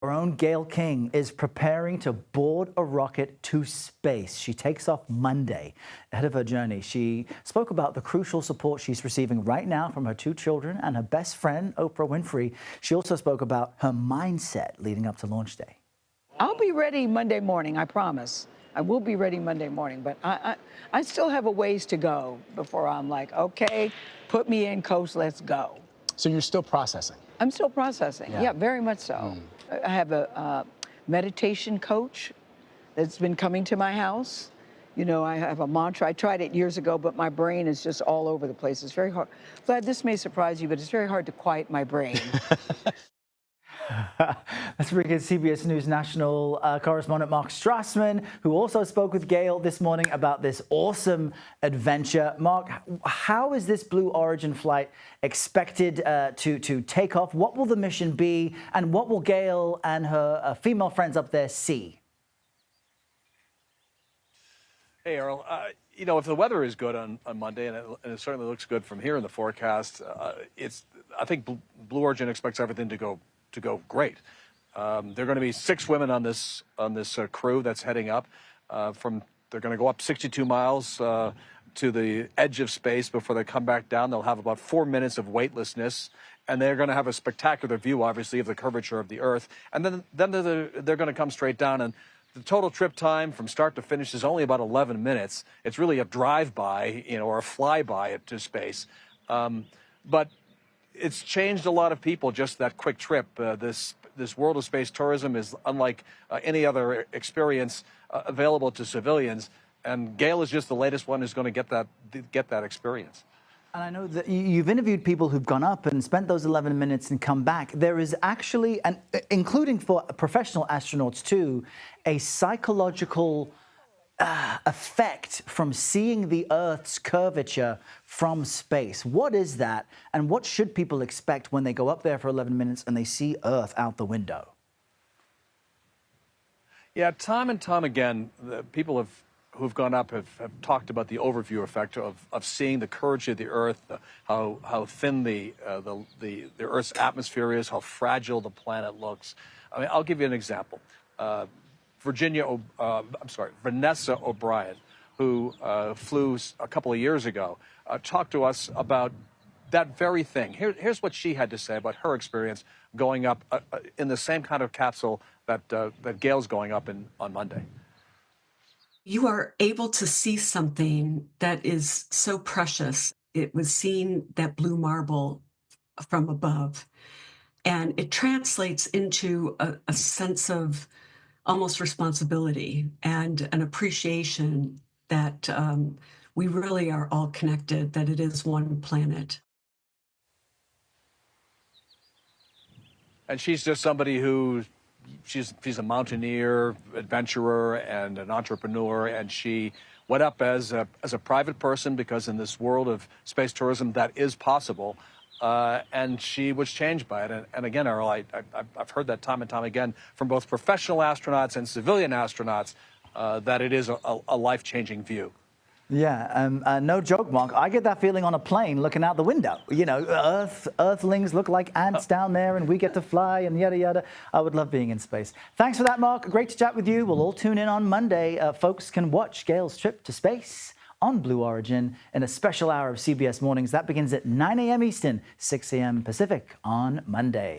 Our own Gayle King is preparing to board a rocket to space. She takes off Monday. Ahead of her journey, she spoke about the crucial support she's receiving right now from her two children and her best friend, Oprah Winfrey. She also spoke about her mindset leading up to launch day. I'll be ready Monday morning, I promise. I will be ready Monday morning, but I still have a ways to go before I'm like, okay, put me in, coach, let's go. So you're still processing? I'm still processing, yeah, very much so. I have a meditation coach that's been coming to my house. You know, I have a mantra. I tried it years ago, but my brain is just all over the place. It's very hard. Glad this may surprise you, but it's very hard to quiet my brain. Let's bring in CBS News national correspondent Mark Strassmann, who also spoke with Gayle this morning about this awesome adventure. Mark, how is this Blue Origin flight expected to take off? What will the mission be, and what will Gayle and her female friends up there see? Hey, Earl. You know, if the weather is good on Monday, and it certainly looks good from here in the forecast, I think Blue Origin expects everything to go great. There are going to be 6 women on this crew that's heading up. They're going to go up 62 miles to the edge of space before they come back down. They'll have about 4 minutes of weightlessness, and they're going to have a spectacular view, obviously, of the curvature of the Earth. And then they're going to come straight down. And the total trip time from start to finish is only about 11 minutes. It's really a drive-by, or a flyby to space. But it's changed a lot of people, just that quick trip. This world of space tourism is unlike any other experience available to civilians, and Gayle is just the latest one who's going to get that experience. And I know that you've interviewed people who've gone up and spent those 11 minutes and come back. There is actually, and including for professional astronauts too, a psychological effect from seeing the Earth's curvature from space. What is that, and what should people expect when they go up there for 11 minutes and they see Earth out the window? Yeah, time and time again, the people who've gone up have talked about the overview effect of seeing the curvature of the Earth, how thin the Earth's atmosphere is, how fragile the planet looks. I mean, I'll give you an example. Vanessa O'Brien, who flew a couple of years ago, talked to us about that very thing. Here's what she had to say about her experience going up in the same kind of capsule that Gayle's going up in on Monday. You are able to see something that is so precious. It was seeing that blue marble from above, and it translates into a sense of almost responsibility and an appreciation that we really are all connected, that it is one planet. And she's just somebody who, she's a mountaineer, adventurer, and an entrepreneur, and she went up as a private person because in this world of space tourism that is possible. And she was changed by it. And again, Earl, I've heard that time and time again from both professional astronauts and civilian astronauts that it is a life-changing view. Yeah, no joke, Mark. I get that feeling on a plane looking out the window. You know, Earthlings look like ants down there, and we get to fly and yada, yada. I would love being in space. Thanks for that, Mark. Great to chat with you. We'll all tune in on Monday. Folks can watch Gayle's trip to space on Blue Origin in a special hour of CBS Mornings. That begins at 9 a.m. Eastern, 6 a.m. Pacific on Monday.